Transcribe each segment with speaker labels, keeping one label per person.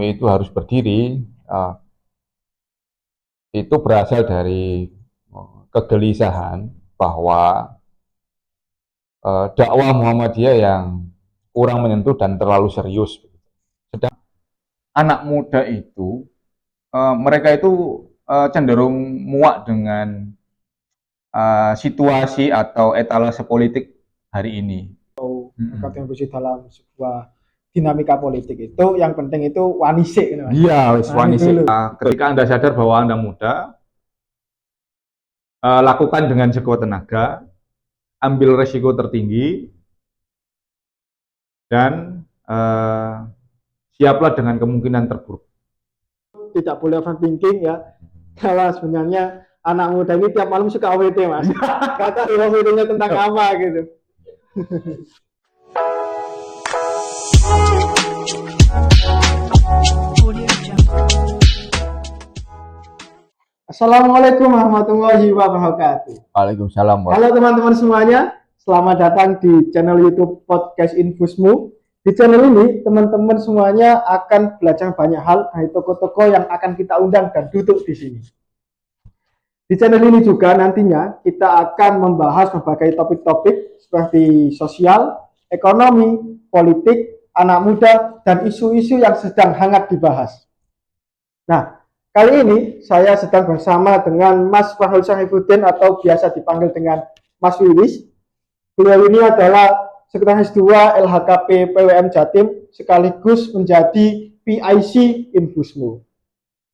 Speaker 1: itu harus berdiri, itu berasal dari kegelisahan bahwa dakwah Muhammadiyah yang kurang menyentuh dan terlalu serius. Sedang anak muda itu, mereka itu cenderung muak dengan situasi atau etalase politik hari ini.
Speaker 2: Berkontribusi dalam sebuah dinamika politik itu yang penting itu wanisik gitu, Mas.
Speaker 1: Iya, wis
Speaker 2: Nah, itu
Speaker 1: wanisik.
Speaker 2: dulu.
Speaker 1: Ketika Anda sadar bahwa Anda muda, lakukan dengan sekuat tenaga, ambil resiko tertinggi, dan siaplah dengan kemungkinan terburuk.
Speaker 2: Tidak boleh overthinking ya. Kalau sebenarnya anak muda ini tiap malam suka AWT, Mas. Kata AWT-nya tentang apa gitu. Assalamualaikum warahmatullahi wabarakatuh.
Speaker 1: Waalaikumsalam.
Speaker 2: Halo teman-teman semuanya, selamat datang di channel YouTube Podcast Infusmu. Di channel ini teman-teman semuanya akan belajar banyak hal dari tokoh-tokoh yang akan kita undang dan duduk di sini. Di channel ini juga nantinya kita akan membahas berbagai topik-topik seperti sosial, ekonomi, politik, anak muda, dan isu-isu yang sedang hangat dibahas. Nah, kali ini saya sedang bersama dengan Mas Fahul Sarifuddin atau biasa dipanggil dengan Mas Wiwis. Beliau ini adalah Sekretaris 2 LHKP PWM Jatim sekaligus menjadi PIC Infusmu.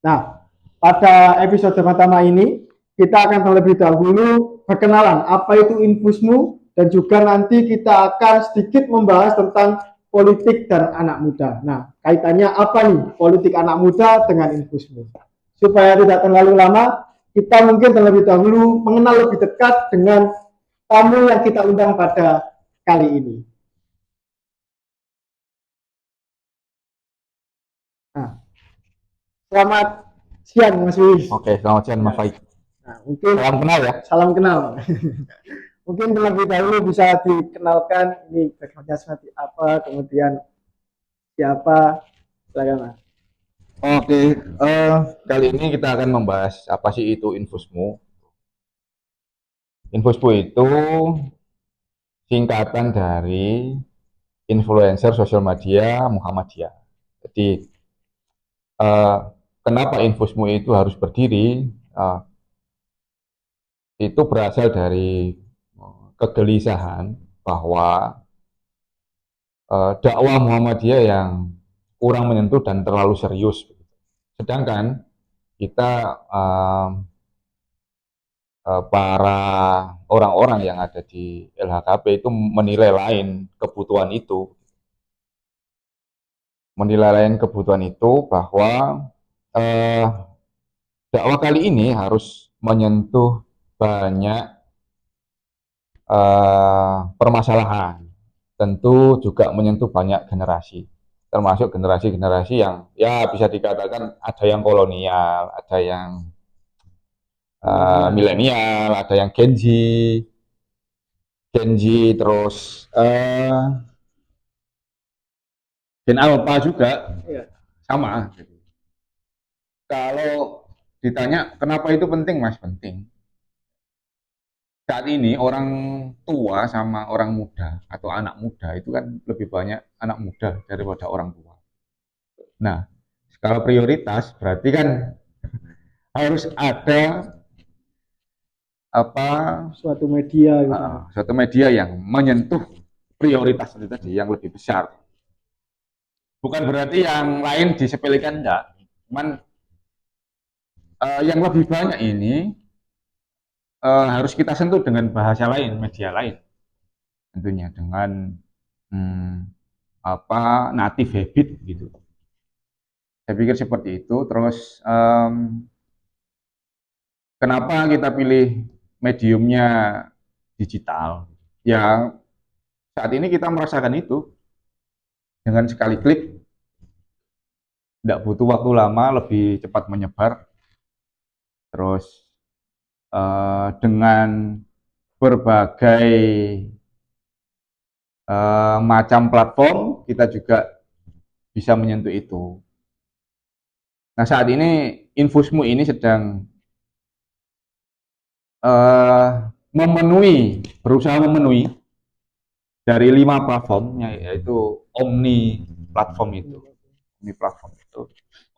Speaker 2: Nah, pada episode pertama ini kita akan terlebih dahulu perkenalan apa itu Infusmu dan juga nanti kita akan sedikit membahas tentang politik dan anak muda. Nah, kaitannya apa nih politik anak muda dengan Infusmu? Supaya tidak terlalu lama, kita mungkin terlebih dahulu mengenal lebih dekat dengan tamu yang kita undang pada kali ini. Nah, selamat siang Mas Wiwis.
Speaker 1: Oke, selamat siang Mas Faik.
Speaker 2: Nah, mungkin
Speaker 1: Salam kenal ya.
Speaker 2: salam kenal. Mungkin terlebih dahulu bisa dikenalkan ini backgroundnya seperti apa, kemudian siapa, silakan Mas.
Speaker 1: Oke, kali ini kita akan membahas apa sih itu Infusmu. Infusmu itu singkatan dari influencer sosial media Muhammadiyah. Jadi, eh, kenapa Infusmu itu harus berdiri? Itu berasal dari kegelisahan bahwa dakwah Muhammadiyah yang kurang menyentuh dan terlalu serius. Sedangkan kita para orang-orang yang ada di LHKP itu menilai lain kebutuhan itu, bahwa eh, dakwah kali ini harus menyentuh banyak permasalahan, tentu juga menyentuh banyak generasi, termasuk generasi-generasi yang ya bisa dikatakan ada yang kolonial, ada yang milenial, ada yang Gen Z, terus Gen Alpha juga sama. Kalau ditanya kenapa itu penting, Mas, penting. Saat ini orang tua sama orang muda atau anak muda itu kan lebih banyak anak muda daripada orang tua. Nah, skala prioritas berarti kan harus ada apa suatu media yang menyentuh prioritas itu tadi yang lebih besar. Bukan berarti yang lain disepelekan, enggak. Cuman yang lebih banyak ini harus kita sentuh dengan bahasa lain, media lain. Tentunya dengan native habit gitu. Saya pikir seperti itu. Terus kenapa kita pilih mediumnya digital? Ya saat ini kita merasakan itu dengan sekali klik, tidak butuh waktu lama, lebih cepat menyebar. Terus dengan berbagai macam platform kita juga bisa menyentuh itu. Nah, saat ini Infusmu ini sedang eh, berusaha memenuhi dari 5 platformnya, yaitu Omni platform itu,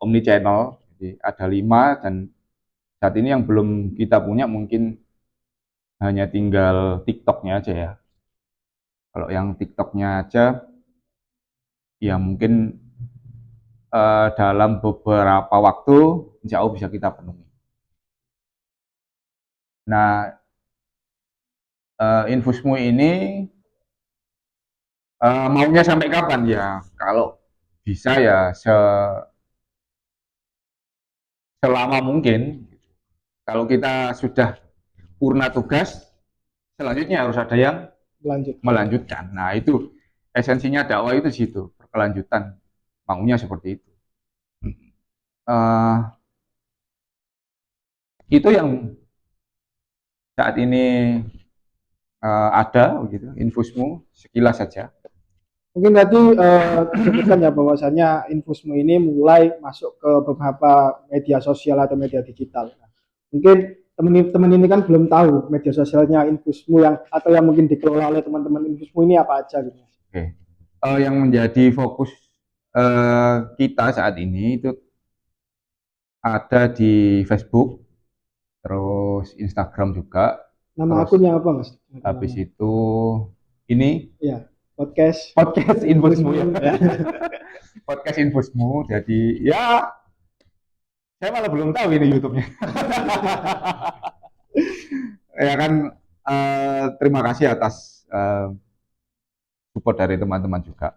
Speaker 1: Omni channel. Jadi ada 5 dan saat ini yang belum kita punya mungkin hanya tinggal TikToknya aja ya. Kalau yang TikToknya aja, ya mungkin dalam beberapa waktu, insya Allah bisa kita penuhi. Nah, Infusmu ini maunya sampai kapan ya? Kalau bisa ya selama mungkin. Kalau kita sudah purna tugas, selanjutnya harus ada yang
Speaker 2: Melanjutkan.
Speaker 1: melanjutkan. Nah, itu esensinya dakwah itu di situ, berkelanjutan. Maunya seperti itu. Uh, itu yang saat ini ada, begitu, Infusmu sekilas saja.
Speaker 2: Mungkin tadi disebutkan ya bahwasanya Infusmu ini mulai masuk ke beberapa media sosial atau media digital. Nah, mungkin teman-teman ini kan belum tahu media sosialnya Infusmu yang atau yang mungkin dikelola oleh teman-teman Infusmu ini apa aja gitu.
Speaker 1: Oke. Yang menjadi fokus kita saat ini itu ada di Facebook, terus Instagram juga,
Speaker 2: Nama
Speaker 1: terus
Speaker 2: akunnya apa, Mas?
Speaker 1: habis
Speaker 2: Namanya.
Speaker 1: itu ini
Speaker 2: Ya, podcast
Speaker 1: podcast Infusmu ya.
Speaker 2: ya.
Speaker 1: Podcast Infusmu. Jadi ya saya malah belum tahu ini YouTube-nya. Ya kan, terima kasih atas support dari teman-teman juga.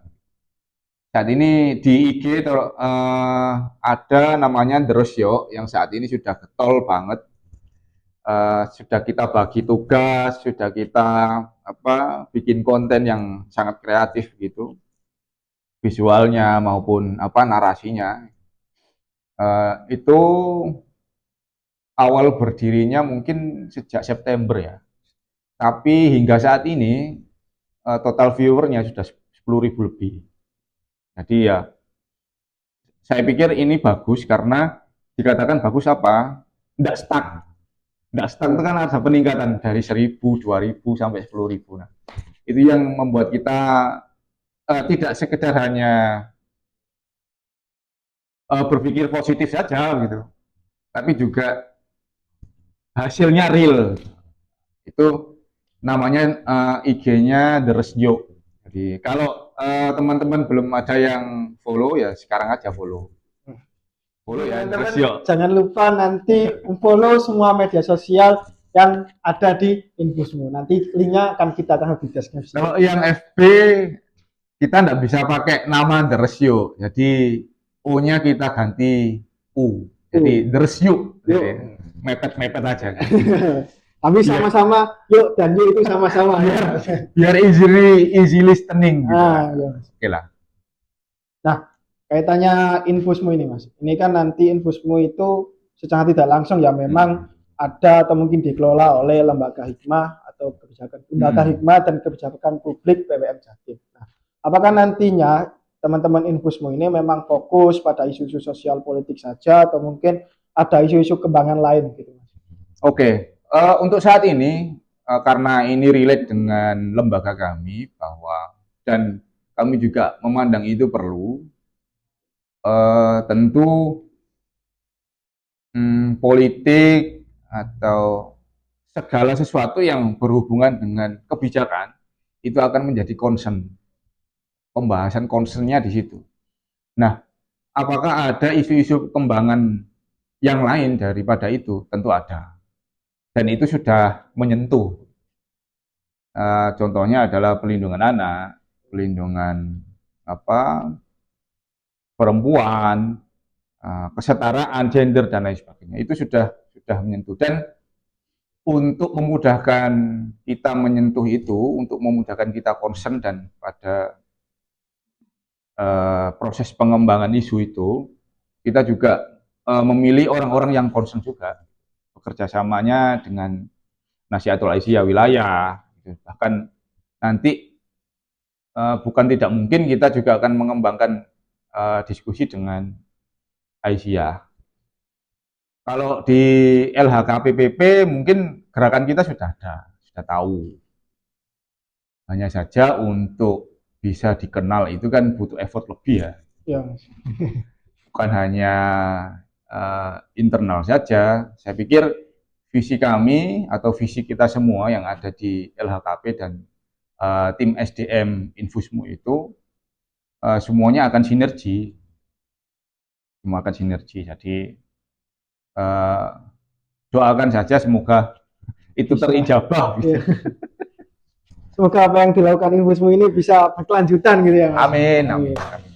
Speaker 1: Saat ini di IG ada namanya Drosyo yang saat ini sudah getol banget. Sudah kita bagi tugas, sudah kita bikin konten yang sangat kreatif gitu, visualnya maupun narasinya. Itu awal berdirinya mungkin sejak September ya. Tapi hingga saat ini total viewernya sudah 10.000 lebih. Jadi ya saya pikir ini bagus karena dikatakan bagus apa? Tidak stuck. Tidak stuck itu kan ada peningkatan dari 1.000, 2.000 sampai 10.000. Nah, itu yang membuat kita tidak sekedar hanya berpikir positif saja gitu, tapi juga hasilnya real. Itu namanya IG-nya The Resjo. Jadi kalau teman-teman belum ada yang follow ya sekarang aja follow. Follow ya The Resjo.
Speaker 2: Jangan lupa nanti follow semua media sosial yang ada di Infusmu. Nanti linknya akan kita taruh di deskripsi.
Speaker 1: Kalau yang FB kita nggak bisa pakai nama The Resjo. Jadi O-nya kita ganti U. Jadi The Resjo. Mepet-mepet aja.
Speaker 2: Tapi sama-sama yuk dan yuk itu sama-sama
Speaker 1: biar easy listening gitu.
Speaker 2: Ya.
Speaker 1: Oke lah.
Speaker 2: Nah, kaitannya Infusmu ini, Mas. Ini kan nanti Infusmu itu secara tidak langsung ya memang ada atau mungkin dikelola oleh lembaga hikmah atau lembaga hikmah dan kebijakan publik PWM Jatim. Nah, apakah nantinya teman-teman Infusmu ini memang fokus pada isu-isu sosial politik saja atau mungkin ada isu-isu kembangan lain gitu, Mas?
Speaker 1: Oke. Untuk saat ini karena ini relate dengan lembaga kami dan kami juga memandang itu perlu, tentu politik atau segala sesuatu yang berhubungan dengan kebijakan itu akan menjadi concern, pembahasan concernnya di situ. Nah, apakah ada isu-isu kembangan yang lain daripada itu? Tentu ada. Dan itu sudah menyentuh. Contohnya adalah pelindungan anak, pelindungan perempuan, kesetaraan gender dan lain sebagainya. Itu sudah menyentuh. Dan untuk memudahkan kita menyentuh itu, untuk memudahkan kita concern dan pada proses pengembangan isu itu, kita juga memilih orang-orang yang concern juga. Bekerja samanya dengan Nasihatul Aisyah wilayah, gitu. Bahkan nanti bukan tidak mungkin kita juga akan mengembangkan diskusi dengan Aisyah. Kalau di LHKPPP mungkin gerakan kita sudah ada, sudah tahu. Hanya saja untuk bisa dikenal itu kan butuh effort lebih ya.
Speaker 2: Ya,
Speaker 1: Bukan hanya internal saja. Saya pikir visi kami atau visi kita semua yang ada di LHKP dan tim SDM Infusmu itu semuanya akan sinergi, semua akan sinergi. Jadi uh, doakan saja semoga itu
Speaker 2: bisa.
Speaker 1: terijabah.
Speaker 2: Ya. Semoga apa yang dilakukan Infusmu ini bisa berkelanjutan gitu ya, Mas.
Speaker 1: Amin, amin,
Speaker 2: Amin.
Speaker 1: amin.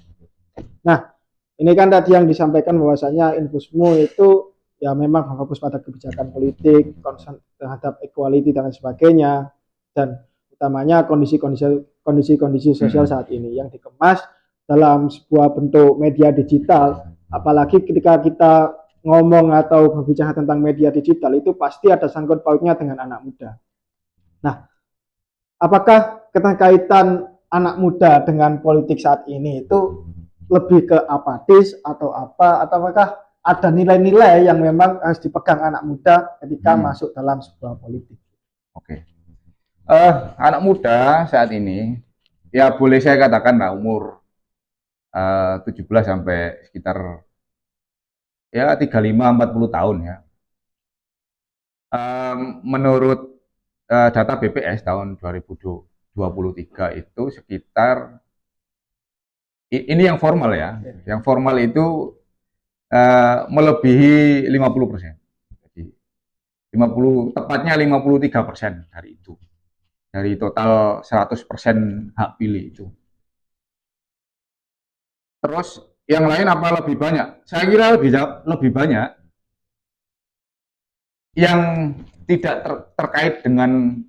Speaker 2: Nah, ini kan tadi yang disampaikan bahwasanya Infusmu itu ya memang fokus pada kebijakan politik, concern terhadap equality dan sebagainya, dan utamanya kondisi-kondisi sosial saat ini yang dikemas dalam sebuah bentuk media digital. Apalagi ketika kita ngomong atau berbicara tentang media digital itu pasti ada sangkut pautnya dengan anak muda. Nah, apakah keterkaitan anak muda dengan politik saat ini itu lebih ke apatis atau apa, atau apakah ada nilai-nilai yang memang harus dipegang anak muda ketika masuk dalam sebuah politik?
Speaker 1: Oke. Anak muda saat ini ya boleh saya katakan lah umur 17 sampai sekitar ya 35-40 tahun ya. Menurut data BPS tahun 2023 itu sekitar ini yang formal ya. Yang formal itu melebihi 50%. Jadi 50 tepatnya 53% dari itu. Dari total 100% hak pilih itu. Terus yang lain apa lebih banyak? Saya kira lebih banyak yang tidak terkait dengan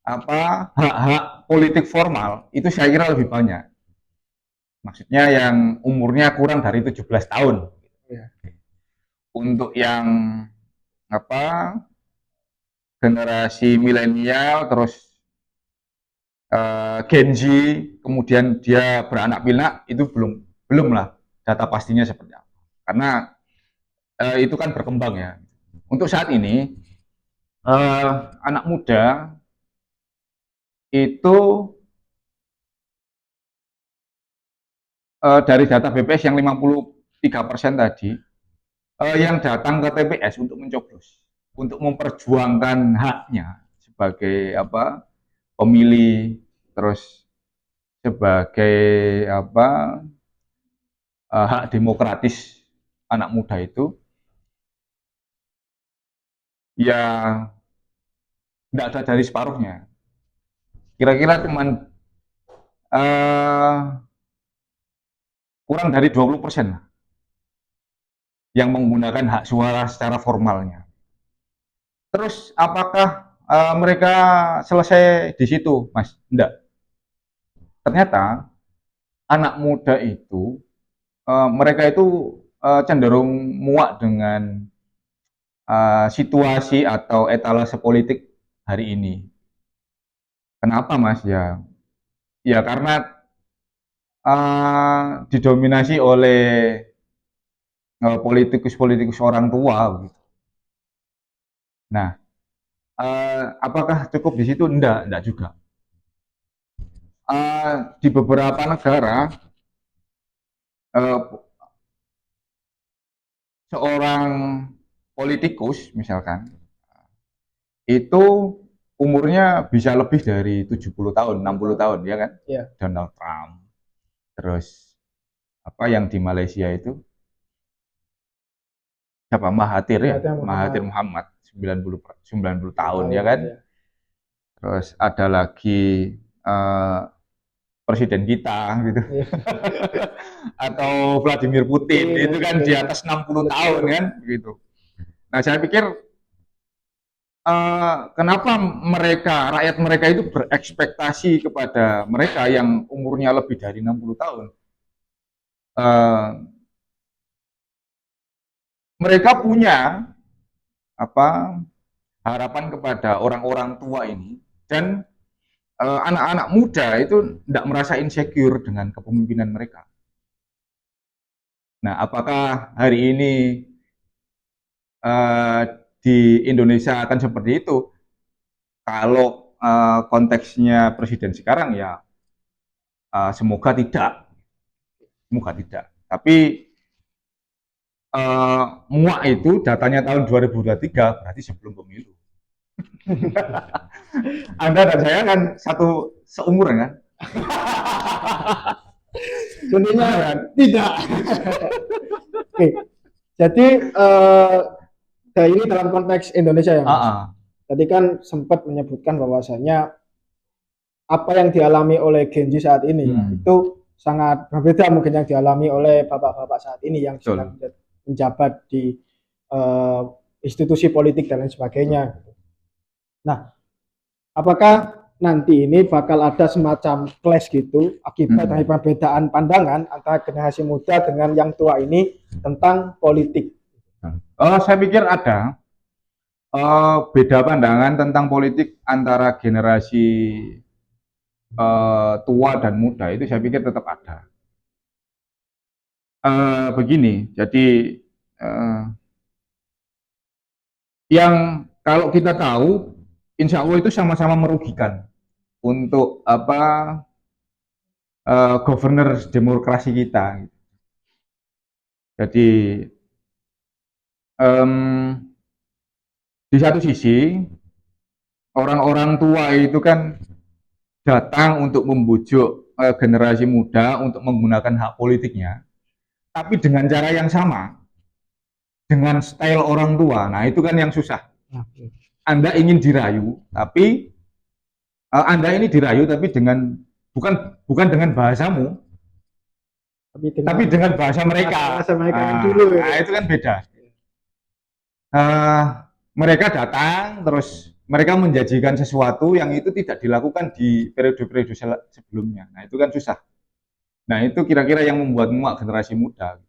Speaker 1: apa hak-hak politik formal itu saya kira lebih banyak. Maksudnya yang umurnya kurang dari 17 tahun.
Speaker 2: Ya.
Speaker 1: Untuk yang apa generasi milenial terus Gen Z kemudian dia beranak pinak itu belum lah data pastinya seperti apa. Karena itu kan berkembang ya. Untuk saat ini anak muda itu dari data BPS yang 53% tadi yang datang ke TPS untuk mencoblos, untuk memperjuangkan haknya sebagai apa pemilih, terus sebagai apa hak demokratis anak muda itu ya tidak ada dari separuhnya. Kira-kira cuman kurang dari 20% yang menggunakan hak suara secara formalnya. Terus apakah mereka selesai di situ, Mas? Enggak. Ternyata anak muda itu mereka itu cenderung muak dengan situasi atau etalase politik hari ini. Kenapa, Mas? Ya, ya karena didominasi oleh politikus-politikus orang tua. Gitu. Nah, apakah cukup di situ? Enggak juga. Di beberapa negara uh, seorang politikus misalkan itu umurnya bisa lebih dari 70 tahun, 60 tahun ya kan?
Speaker 2: Ya.
Speaker 1: Donald Trump. Terus apa yang di Malaysia itu siapa Mahathir ya? Mahathir Muhammad 90 tahun ya kan? Ya. Terus ada lagi presiden kita gitu. Ya. Atau Vladimir Putin ya, itu kan ya. Di atas 60 tahun kan gitu. Nah, saya pikir kenapa rakyat mereka itu berekspektasi kepada mereka yang umurnya lebih dari 60 tahun. Mereka punya apa harapan kepada orang-orang tua ini dan anak-anak muda itu tidak merasa insecure dengan kepemimpinan mereka. Nah, apakah hari ini eh, di Indonesia akan seperti itu. Kalau konteksnya presiden sekarang ya semoga tidak, semoga tidak. Tapi muak itu datanya tahun 2023 berarti sebelum pemilu. Anda dan saya kan satu seumuran kan?
Speaker 2: Tentunya
Speaker 1: Kan?
Speaker 2: tidak. Oke, jadi ini dalam konteks Indonesia ya, Mas.
Speaker 1: Ah,
Speaker 2: Tadi kan sempat menyebutkan bahwasanya apa yang dialami oleh Genji saat ini
Speaker 1: hmm,
Speaker 2: itu sangat berbeda mungkin yang dialami oleh bapak-bapak saat ini yang sedang
Speaker 1: betul.
Speaker 2: menjabat di eh, institusi politik dan lain sebagainya. Nah, apakah nanti ini bakal ada semacam clash gitu akibat dari
Speaker 1: Hmm.
Speaker 2: perbedaan pandangan antara generasi muda dengan yang tua ini tentang politik?
Speaker 1: Saya pikir ada beda pandangan tentang politik antara generasi tua dan muda itu saya pikir tetap ada. Begini, jadi uh, yang kalau kita tahu, insya Allah itu sama-sama merugikan untuk apa governor demokrasi kita. Jadi um, di satu sisi orang-orang tua itu kan datang untuk membujuk generasi muda untuk menggunakan hak politiknya, tapi dengan cara yang sama, dengan style orang tua. Nah itu kan yang susah. Anda ingin dirayu, tapi Anda ini dirayu tapi dengan bukan dengan bahasamu, tapi dengan bahasa mereka.
Speaker 2: bahasa mereka yang dulu
Speaker 1: Nah,
Speaker 2: itu.
Speaker 1: itu kan beda. Uh, Mereka datang terus mereka menjanjikan sesuatu yang itu tidak dilakukan di periode-periode sebelumnya. Nah, itu kan susah. Nah, itu kira-kira yang membuat muak generasi muda.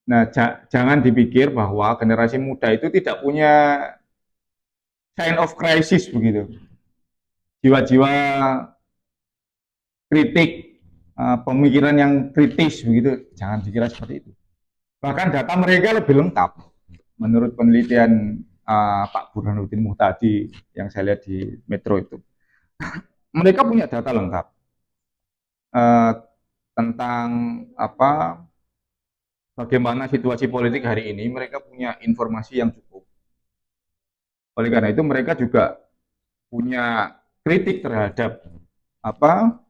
Speaker 1: Nah, jangan dipikir bahwa generasi muda itu tidak punya sign of crisis begitu. Jiwa-jiwa kritik, pemikiran yang kritis begitu, jangan dikira seperti itu. Bahkan data mereka lebih lengkap menurut penelitian Pak Burhanuddin Muhtadi yang saya lihat di Metro itu. Mereka punya data lengkap uh, tentang apa bagaimana situasi politik hari ini. Mereka punya informasi yang cukup. Oleh karena itu mereka juga punya kritik terhadap apa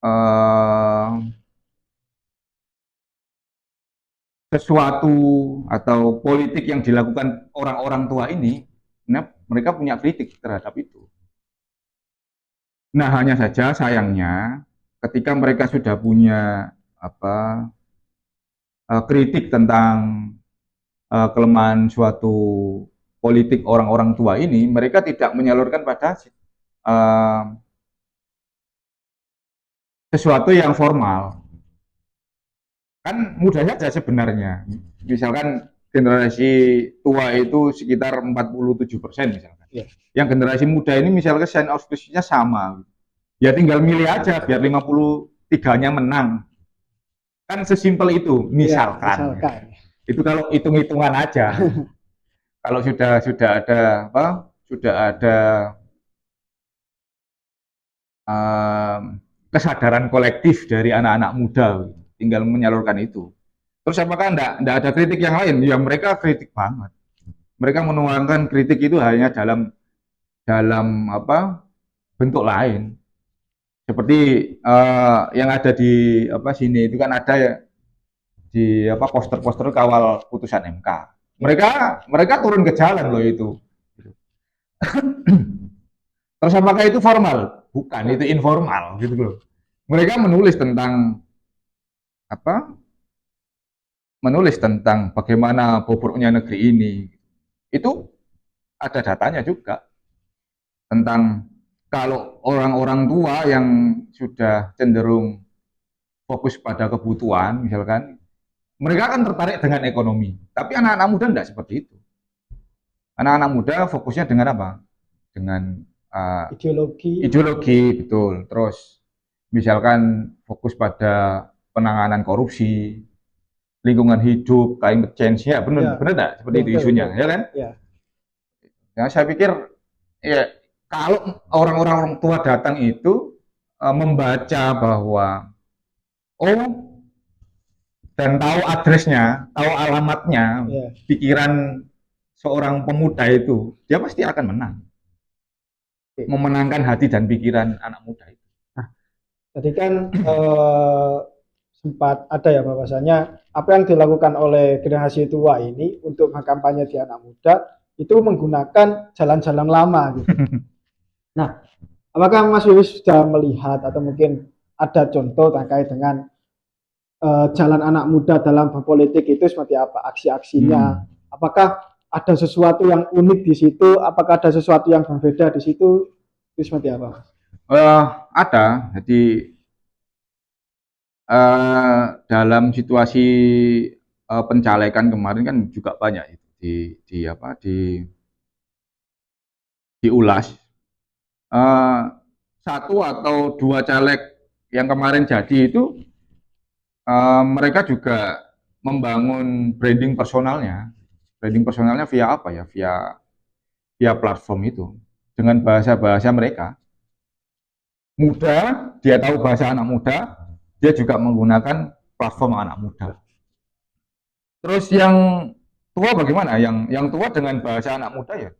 Speaker 1: uh, sesuatu atau politik yang dilakukan orang-orang tua ini, nah, mereka punya kritik terhadap itu. Nah, hanya saja sayangnya ketika mereka sudah punya apa kritik tentang kelemahan suatu politik orang-orang tua ini, mereka tidak menyalurkan pada sesuatu yang formal. Kan mudah saja sebenarnya. Misalkan generasi tua itu sekitar 47% misalkan.
Speaker 2: Ya.
Speaker 1: Yang generasi muda ini misalkan sign auspicinya sama. Ya tinggal milih aja biar 53-nya menang. Kan sesimpel itu,
Speaker 2: Ya,
Speaker 1: misalkan.
Speaker 2: misalkan.
Speaker 1: Itu kalau hitung-hitungan aja. Kalau sudah ada apa? Sudah ada um, kesadaran kolektif dari anak-anak muda, tinggal menyalurkan itu. Terus apakah enggak ada kritik yang lain? Ya mereka kritik banget. Mereka menuangkan kritik itu hanya dalam dalam apa bentuk lain. Seperti yang ada di apa sini itu kan ada ya di apa poster-poster kawal putusan MK.
Speaker 2: Ya.
Speaker 1: Mereka turun ke jalan loh itu. Terus apakah itu formal? Bukan, itu informal gitu loh. Mereka menulis tentang apa? Menulis tentang bagaimana bobroknya negeri ini. Itu ada datanya juga tentang kalau orang-orang tua yang sudah cenderung fokus pada kebutuhan, misalkan, mereka kan tertarik dengan ekonomi. Tapi anak-anak muda tidak seperti itu. Anak-anak muda fokusnya dengan apa? Dengan
Speaker 2: Ideologi.
Speaker 1: ideologi, betul. Terus misalkan fokus pada penanganan korupsi, lingkungan hidup, climate change, ya
Speaker 2: Ya,
Speaker 1: benar enggak? Seperti itu
Speaker 2: betul,
Speaker 1: isunya,
Speaker 2: betul.
Speaker 1: ya kan?
Speaker 2: Ya,
Speaker 1: Ya, saya pikir ya kalau orang-orang tua datang itu membaca bahwa oh dan tahu addressnya, tahu alamatnya,
Speaker 2: ya.
Speaker 1: pikiran seorang pemuda itu, dia pasti akan menang,
Speaker 2: Oke.
Speaker 1: memenangkan hati dan pikiran anak muda itu.
Speaker 2: Nah, tadi kan sempat ada ya bahwasanya apa yang dilakukan oleh generasi tua ini untuk mengkampanye di anak muda itu menggunakan jalan-jalan lama gitu. Nah, apakah Mas Wiwis sudah melihat atau mungkin ada contoh terkait dengan jalan anak muda dalam berpolitik itu seperti apa aksi-aksinya? Apakah ada sesuatu yang unik di situ? Apakah ada sesuatu yang berbeda di situ? Itu seperti apa?
Speaker 1: Ada, jadi dalam situasi pencalekan kemarin kan juga banyak itu di apa diulas. Eh, Satu atau dua caleg yang kemarin jadi itu mereka juga membangun branding personalnya via apa ya, via via platform itu dengan bahasa-bahasa mereka. Muda, dia tahu bahasa anak muda, dia juga menggunakan platform anak muda. Terus yang tua bagaimana? Yang tua dengan bahasa anak muda ya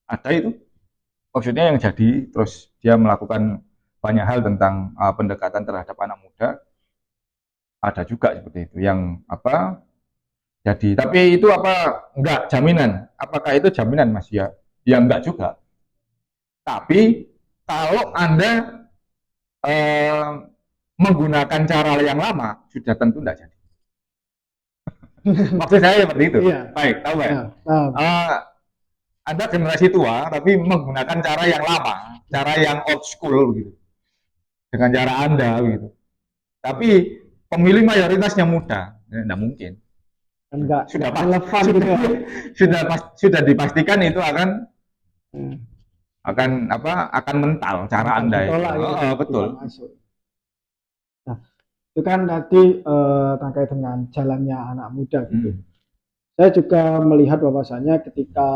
Speaker 1: ada itu. Maksudnya yang jadi terus dia melakukan banyak hal tentang pendekatan terhadap anak muda ada juga seperti itu. Yang apa? Jadi tapi itu apa enggak jaminan? Apakah itu jaminan Mas ya? Ya enggak juga. Tapi kalau Anda eh, menggunakan cara yang lama sudah tentu enggak jadi. Maksud saya seperti itu.
Speaker 2: Iya.
Speaker 1: Baik, tahu ya.
Speaker 2: Nah, nah,
Speaker 1: Anda generasi tua tapi menggunakan cara yang lama, cara yang old school gitu. Dengan cara Anda gitu. Tapi pemilih mayoritasnya muda, tidak mungkin.
Speaker 2: enggak
Speaker 1: Sudah
Speaker 2: relevan
Speaker 1: sudah,
Speaker 2: juga.
Speaker 1: sudah dipastikan itu
Speaker 2: Hmm,
Speaker 1: akan mental cara
Speaker 2: akan
Speaker 1: Anda itu.
Speaker 2: ditolak gitu,
Speaker 1: Betul.
Speaker 2: tidak masuk. Nah, itu kan tadi terkait dengan jalannya anak muda gitu. Saya juga melihat bahwasanya ketika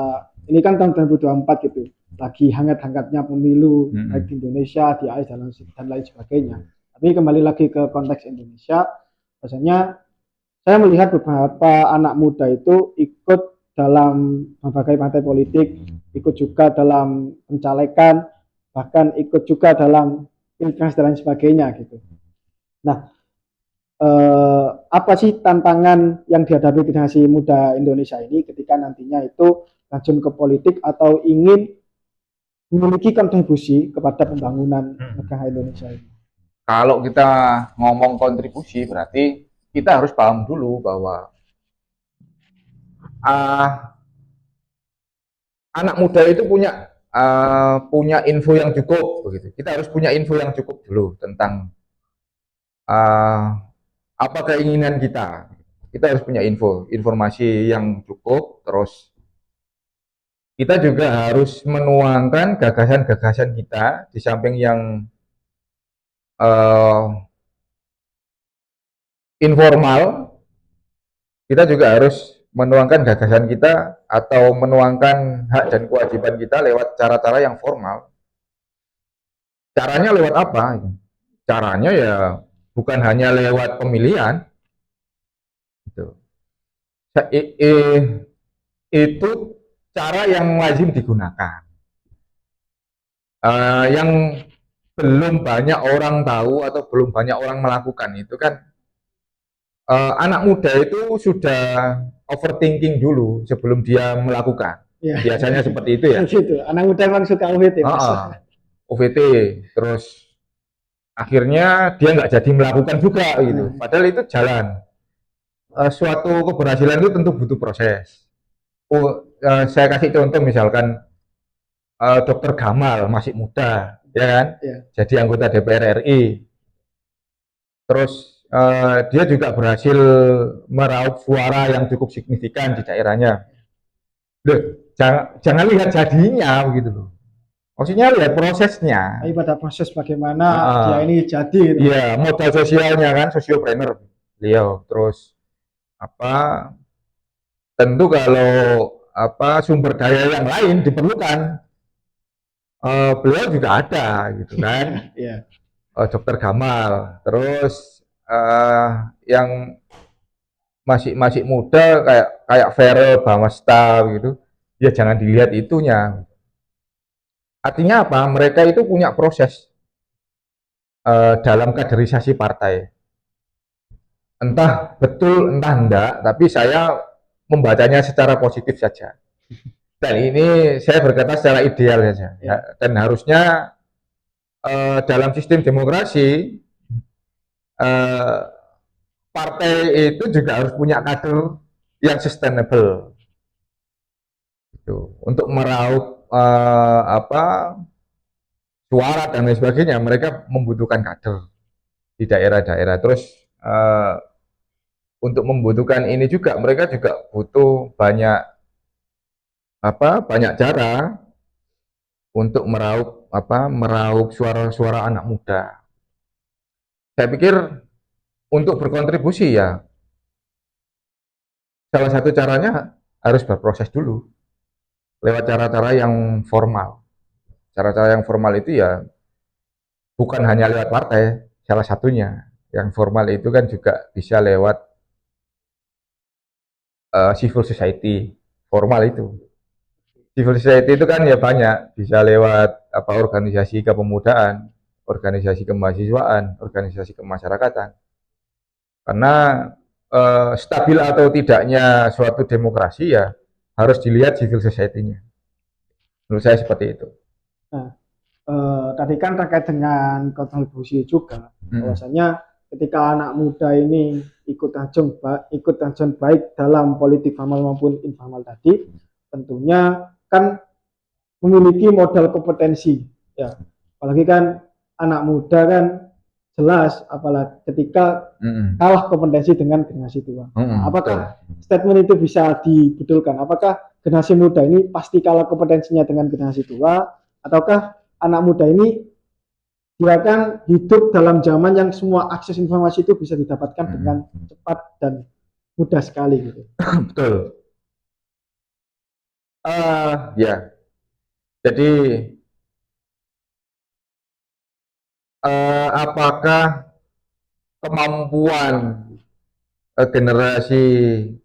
Speaker 2: ini kan tahun 2024 gitu, lagi hangat-hangatnya pemilu baik di Indonesia, di AS dan lain sebagainya. Tapi kembali lagi ke konteks Indonesia, bahwasanya saya melihat beberapa anak muda itu ikut dalam berbagai partai politik, ikut juga dalam pencalekan, bahkan ikut juga dalam pilpres dan lain sebagainya gitu. Nah, apa sih tantangan yang dihadapi generasi muda Indonesia ini ketika nantinya itu terjun ke politik atau ingin memiliki kontribusi kepada pembangunan negara Indonesia ini?
Speaker 1: Kalau kita ngomong kontribusi berarti kita harus paham dulu bahwa uh, anak muda itu punya info yang cukup begitu. Kita harus punya info yang cukup dulu tentang uh, apa keinginan kita. Kita harus punya informasi yang cukup. Terus kita juga harus menuangkan gagasan-gagasan kita di samping yang uh, informal. Kita juga harus menuangkan gagasan kita atau menuangkan hak dan kewajiban kita lewat cara-cara yang formal. Caranya lewat apa? Caranya ya bukan hanya lewat pemilihan. Gitu. Itu cara yang lazim digunakan. Yang belum banyak orang tahu atau belum banyak orang melakukan itu kan anak muda itu sudah overthinking dulu sebelum dia melakukan.
Speaker 2: Ya.
Speaker 1: Biasanya seperti itu ya.
Speaker 2: Gitu. Anak muda memang suka OVT.
Speaker 1: OVT, terus akhirnya dia nggak jadi melakukan juga gitu. Padahal itu jalan. Suatu keberhasilan itu tentu butuh proses. Saya kasih contoh misalkan Dokter Gamal masih muda, ya kan?
Speaker 2: Ya.
Speaker 1: Jadi anggota DPR RI. Terus dia juga berhasil meraup suara yang cukup signifikan di daerahnya. Loh, jangan lihat jadinya begitu loh. Maksudnya lihat prosesnya.
Speaker 2: Tapi pada proses bagaimana dia ini jadi.
Speaker 1: Iya, modal sosialnya kan, sosiopreneur beliau. Terus apa tentu kalau sumber daya yang lain diperlukan, beliau juga ada gitu kan.
Speaker 2: Iya.
Speaker 1: Dokter Gamal, terus yang masih masih muda kayak kayak Verrell Bamasta gitu, ya jangan dilihat itunya. Artinya apa? Mereka itu punya proses dalam kaderisasi partai. Entah betul, entah enggak, tapi saya membacanya secara positif saja. Dan ini saya berkata secara ideal saja. Ya. Dan harusnya dalam sistem demokrasi eh, partai itu juga harus punya kader yang sustainable gitu. Untuk meraup suara dan lain sebagainya, mereka membutuhkan kader di daerah-daerah. Terus eh, untuk membutuhkan ini juga mereka juga butuh banyak cara untuk meraup suara-suara anak muda. Saya pikir untuk berkontribusi ya salah satu caranya harus berproses dulu lewat cara-cara yang formal. Cara-cara yang formal itu ya bukan hanya lewat partai, salah satunya. Yang formal itu kan juga bisa lewat civil society, formal itu. Civil society itu kan ya banyak, bisa lewat organisasi kepemudaan, organisasi kemahasiswaan, organisasi kemasyarakatan. Karena stabil atau tidaknya suatu demokrasi ya harus dilihat civil society-nya. Menurut saya seperti itu.
Speaker 2: Nah, tadi kan terkait dengan kontribusi juga, bahwasanya ketika anak muda ini ikut terjun baik dalam politik formal maupun informal tadi, tentunya kan memiliki modal kompetensi, ya. Apalagi kan anak muda kan jelas, apalagi ketika kalah kompetensi dengan generasi tua. Nah, apakah statement itu bisa dibetulkan? Apakah generasi muda ini pasti kalah kompetensinya dengan generasi tua, ataukah anak muda ini dia kan hidup dalam zaman yang semua akses informasi itu bisa didapatkan dengan cepat dan mudah sekali gitu.
Speaker 1: Betul. Ya. Jadi apakah kemampuan generasi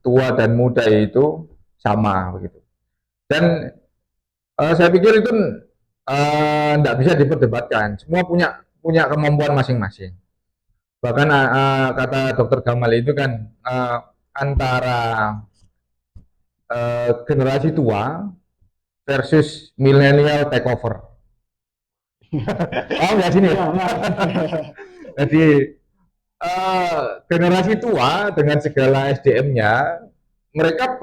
Speaker 1: tua dan muda itu sama begitu? Dan saya pikir itu tidak bisa diperdebatkan. Semua punya kemampuan masing-masing. Bahkan kata Dokter Gamal itu kan antara generasi tua versus milenial takeover. Oh nggak sini ya? Jadi generasi tua dengan segala SDM-nya mereka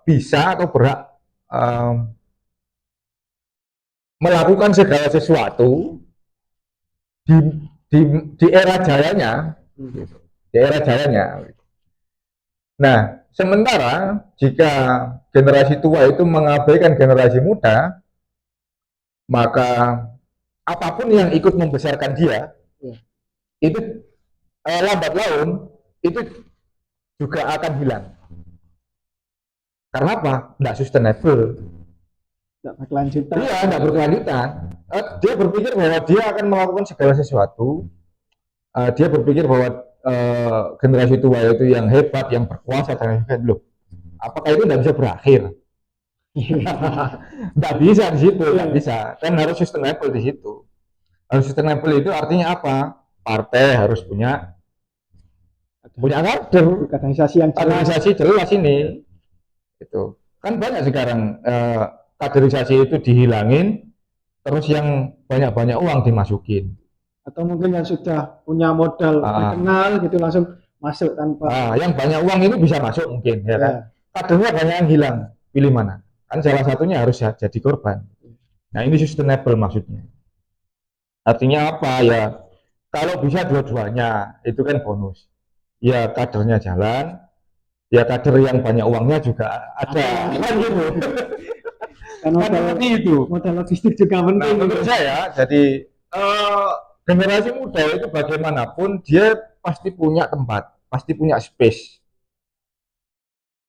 Speaker 1: bisa atau berhak melakukan segala sesuatu di di, di era jayanya, di era jayanya. Nah, sementara jika generasi tua itu mengabaikan generasi muda, maka apapun yang ikut membesarkan dia, itu lambat laun itu juga akan hilang. Karena apa? Tidak sustainable.
Speaker 2: Tidak berkelanjutan.
Speaker 1: Iya, tidak berkelanjutan. Dia berpikir bahwa dia akan melakukan segala sesuatu. Dia berpikir bahwa generasi tua itu yang hebat, yang berkuasa dan hebat. Loh, apakah itu tidak bisa berakhir? Tidak bisa di situ, tidak bisa. Kan harus sustainable di situ. Harus sustainable itu artinya apa? Partai harus punya kader, organisasi jelas ini. Itu kan banyak sekarang kaderisasi itu dihilangin, terus yang banyak-banyak uang dimasukin.
Speaker 2: Atau mungkin yang sudah punya modal terkenal gitu langsung masuk tanpa.
Speaker 1: Yang banyak uang ini bisa masuk mungkin, ya kan? Kadernya banyak yang hilang, pilih mana? Kan salah satunya harus jadi korban. Nah ini sustainable maksudnya. Artinya apa ya? Kalau bisa dua-duanya itu kan bonus. Ya kadernya jalan, ya kader yang banyak uangnya juga ada. Kan gitu.
Speaker 2: Kan modal logistik juga penting.
Speaker 1: Nah, menurut saya, jadi generasi muda itu bagaimanapun dia pasti punya tempat. pasti punya space.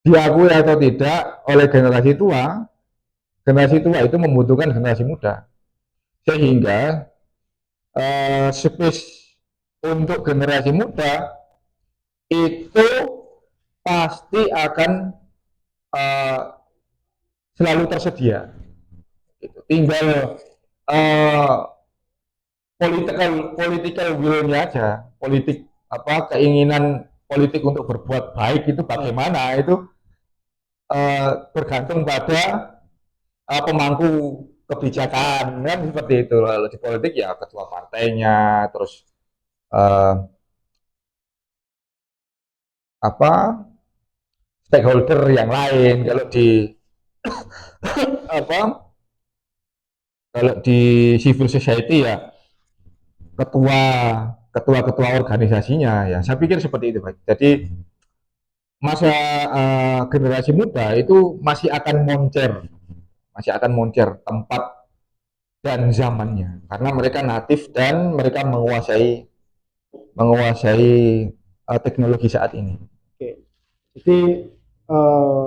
Speaker 1: Diakui atau tidak oleh generasi tua itu membutuhkan generasi muda. Sehingga space untuk generasi muda itu pasti akan uh, selalu tersedia. Tinggal uh, political will-nya aja, keinginan politik untuk berbuat baik itu bagaimana, itu bergantung pada pemangku kebijakan, kan seperti itu. Lalu di politik ya ketua partainya, terus uh, apa stakeholder yang lain. Apa kalau di civil society ya ketua ketua organisasinya, ya saya pikir seperti itu, Pak. Jadi masa generasi muda itu masih akan moncer tempat dan zamannya, karena mereka natif dan mereka menguasai teknologi saat ini.
Speaker 2: Oke. Jadi eh,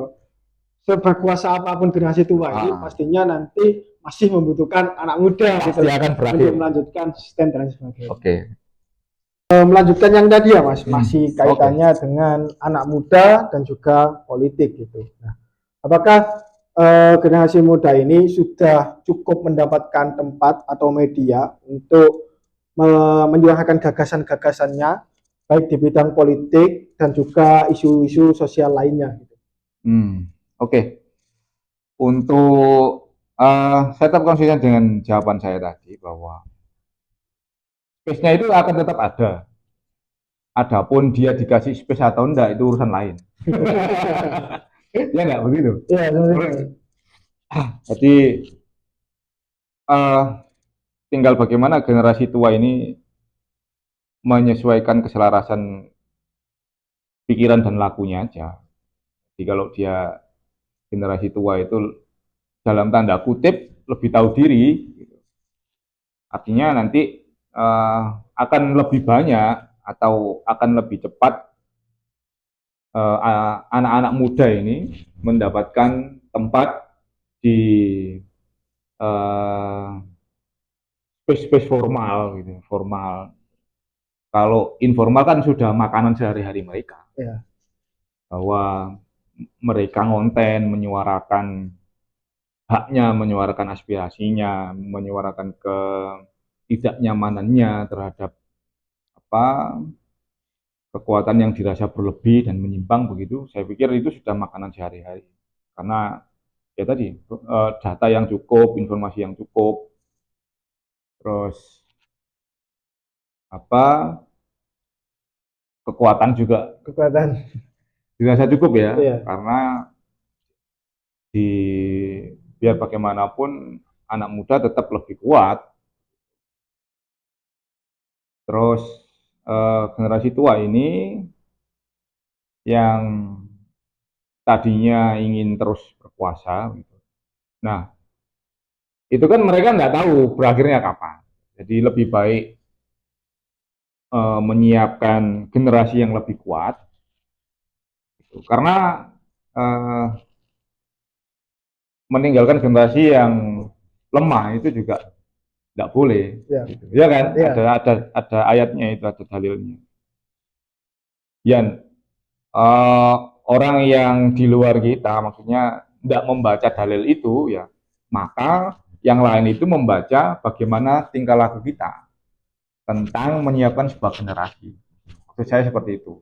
Speaker 2: seberkuasa apapun generasi tua ini pastinya nanti masih membutuhkan anak muda
Speaker 1: pasti gitu akan berakhir
Speaker 2: untuk melanjutkan sistem dan sebagainya.
Speaker 1: Oke.
Speaker 2: Melanjutkan yang tadi ya Mas, masih kaitannya dengan anak muda dan juga politik gitu. Nah, apakah generasi muda ini sudah cukup mendapatkan tempat atau media untuk menyuarakan gagasan-gagasannya baik di bidang politik dan juga isu-isu sosial lainnya gitu.
Speaker 1: Oke. Untuk saya tetap konsisten dengan jawaban saya tadi bahwa space-nya itu akan tetap ada. Adapun dia dikasih space atau enggak itu urusan lain. Ya enggak begitu?
Speaker 2: Ya,
Speaker 1: jadi tinggal bagaimana generasi tua ini menyesuaikan keselarasan pikiran dan lakunya aja. Jadi kalau dia generasi tua itu dalam tanda kutip lebih tahu diri, artinya nanti akan lebih banyak atau akan lebih cepat anak-anak muda ini mendapatkan tempat di space formal gitu, formal. Kalau informal kan sudah makanan sehari-hari mereka.
Speaker 2: Ya.
Speaker 1: Bahwa mereka ngonten, menyuarakan haknya, menyuarakan aspirasinya, menyuarakan ketidaknyamanannya terhadap kekuatan yang dirasa berlebih dan menyimpang begitu. Saya pikir itu sudah makanan sehari-hari. Karena ya tadi data yang cukup, informasi yang cukup, terus kekuatan dirasa cukup ya. Iya. Karena biar bagaimanapun anak muda tetap lebih kuat. Terus generasi tua ini yang tadinya ingin terus berkuasa gitu. Nah, itu kan mereka nggak tahu berakhirnya kapan. Jadi lebih baik menyiapkan generasi yang lebih kuat gitu. Karena meninggalkan generasi yang lemah itu juga tidak boleh, ya. Gitu. Ya kan? Ya. Ada ayatnya itu, ada dalilnya. Yan, orang yang di luar kita, maksudnya tidak membaca dalil itu, ya, maka yang lain itu membaca bagaimana tingkah laku kita tentang menyiapkan sebuah generasi. Maksud saya seperti itu.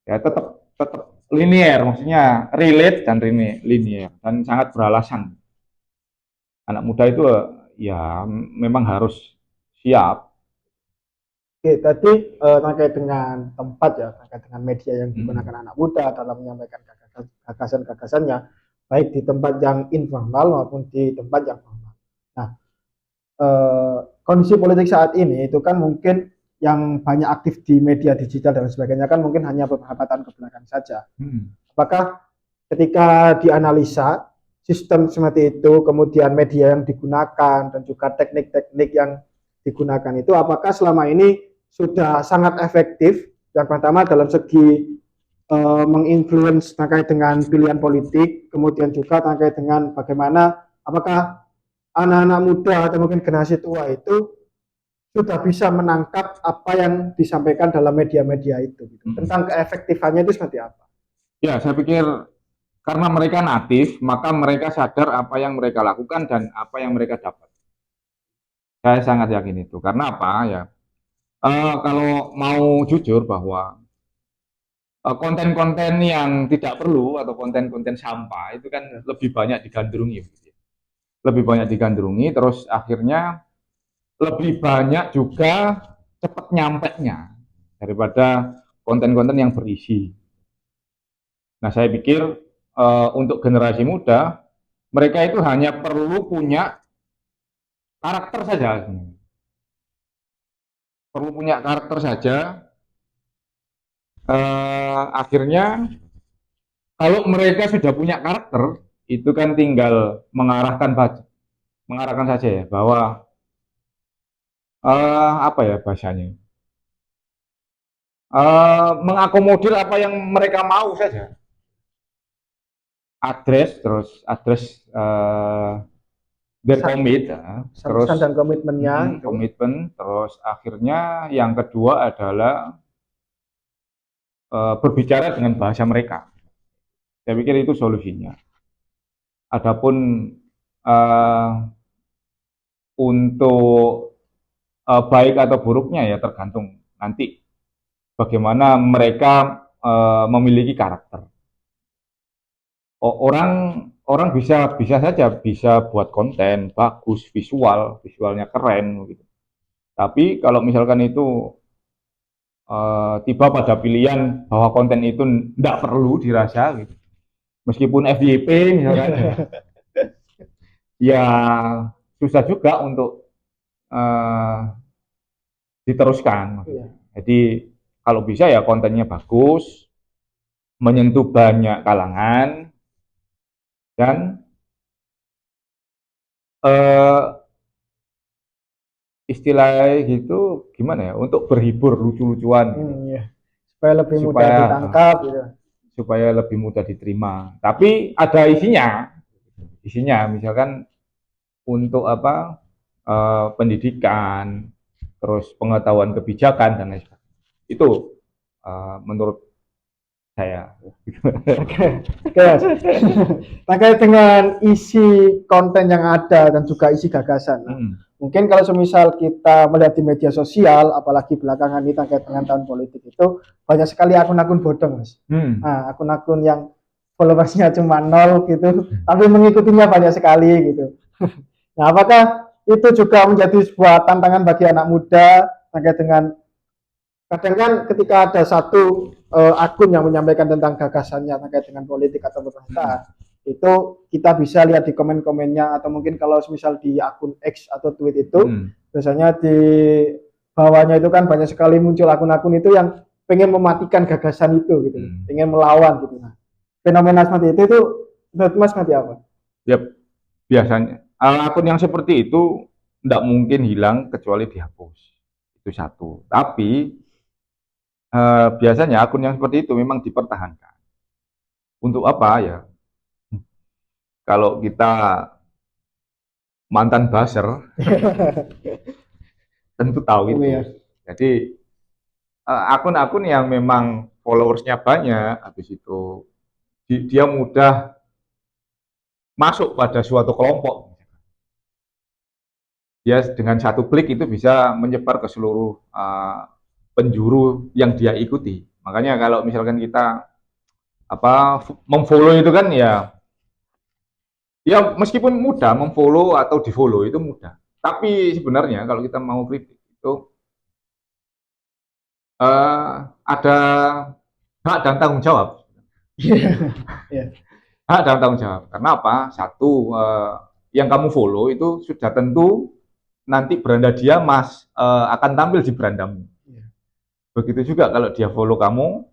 Speaker 1: Ya tetap linear, maksudnya relate dan linear dan sangat beralasan. Anak muda itu ya memang harus siap.
Speaker 2: Oke, tadi terkait dengan tempat ya, terkait dengan media yang digunakan anak muda dalam menyampaikan gagasan-gagasannya, baik di tempat yang informal maupun di tempat yang formal. Nah, kondisi politik saat ini itu kan mungkin yang banyak aktif di media digital dan sebagainya kan mungkin hanya beberapa tahun kebelakang saja. Apakah ketika dianalisa sistem seperti itu, kemudian media yang digunakan dan juga teknik-teknik yang digunakan itu, apakah selama ini sudah sangat efektif Yang pertama dalam segi menginfluence terkait dengan pilihan politik, kemudian juga terkait dengan bagaimana apakah anak-anak muda atau mungkin generasi tua itu sudah bisa menangkap apa yang disampaikan dalam media-media itu gitu. Tentang keefektifannya itu seperti apa?
Speaker 1: Ya, saya pikir karena mereka natif, maka mereka sadar apa yang mereka lakukan dan apa yang mereka dapat. Saya sangat yakin itu. Karena apa ya? Kalau mau jujur bahwa konten-konten yang tidak perlu atau konten-konten sampah itu kan lebih banyak digandrungi, gitu. Lebih banyak digandrungi, terus akhirnya lebih banyak juga cepat nyampe-nya daripada konten-konten yang berisi. Nah, saya pikir untuk generasi muda, mereka itu hanya perlu punya karakter saja. Perlu punya karakter saja. Akhirnya kalau mereka sudah punya karakter, itu kan tinggal mengarahkan saja ya bahwa apa ya bahasanya, mengakomodir apa yang mereka mau saja. Address their commit, terus
Speaker 2: Dan komitmennya,
Speaker 1: komitmen, terus akhirnya yang kedua adalah berbicara dengan bahasa mereka. Saya pikir itu solusinya. Adapun untuk baik atau buruknya ya tergantung nanti bagaimana mereka memiliki karakter. Orang orang bisa saja bisa buat konten bagus, visualnya keren gitu. Tapi kalau misalkan itu tiba pada pilihan bahwa konten itu tidak perlu dirasa gitu. Meskipun FYP misalkan ya susah juga untuk diteruskan.
Speaker 2: Iya.
Speaker 1: Jadi kalau bisa ya kontennya bagus, menyentuh banyak kalangan dan istilah gitu gimana ya untuk berhibur lucu-lucuan
Speaker 2: iya. Supaya lebih mudah
Speaker 1: supaya
Speaker 2: ditangkap gitu.
Speaker 1: supaya lebih mudah diterima. Tapi ada isinya misalkan untuk apa pendidikan, terus pengetahuan kebijakan dan lain sebagainya. Itu menurut saya.
Speaker 2: Oke, terkait dengan isi konten yang ada dan juga isi gagasan. Mungkin kalau semisal kita melihat di media sosial, apalagi belakangan ini terkait dengan tahun politik itu banyak sekali akun-akun bodong, Mas. Nah, akun-akun yang followersnya cuma 0 gitu, tapi mengikutinya banyak sekali gitu. Nah, apakah itu juga menjadi sebuah tantangan bagi anak muda terkait dengan kadang kan ketika ada satu akun yang menyampaikan tentang gagasannya terkait dengan politik atau pemerintahan, itu kita bisa lihat di komen-komennya atau mungkin kalau misal di akun X atau tweet itu biasanya di bawahnya itu kan banyak sekali muncul akun-akun itu yang pengen mematikan gagasan itu gitu, pengen melawan gitu. Nah, fenomena seperti itu menurut Mas seperti apa?
Speaker 1: Ya, biasanya akun yang seperti itu tidak mungkin hilang kecuali dihapus. Itu satu. Tapi biasanya akun yang seperti itu memang dipertahankan. Untuk apa ya? Kalau kita mantan buzzer, tentu tahu itu.
Speaker 2: Iya.
Speaker 1: Jadi akun-akun yang memang followersnya banyak, habis itu dia mudah masuk pada suatu kelompok. Dia dengan satu klik itu bisa menyebar ke seluruh penjuru yang dia ikuti. Makanya kalau misalkan kita memfollow itu kan ya meskipun mudah memfollow atau difollow itu mudah. Tapi sebenarnya kalau kita mau kritik itu ada hak dan tanggung jawab. Hak dan tanggung jawab. Karena apa? Satu, yang kamu follow itu sudah tentu nanti beranda dia akan tampil di berandamu. Begitu juga kalau dia follow kamu,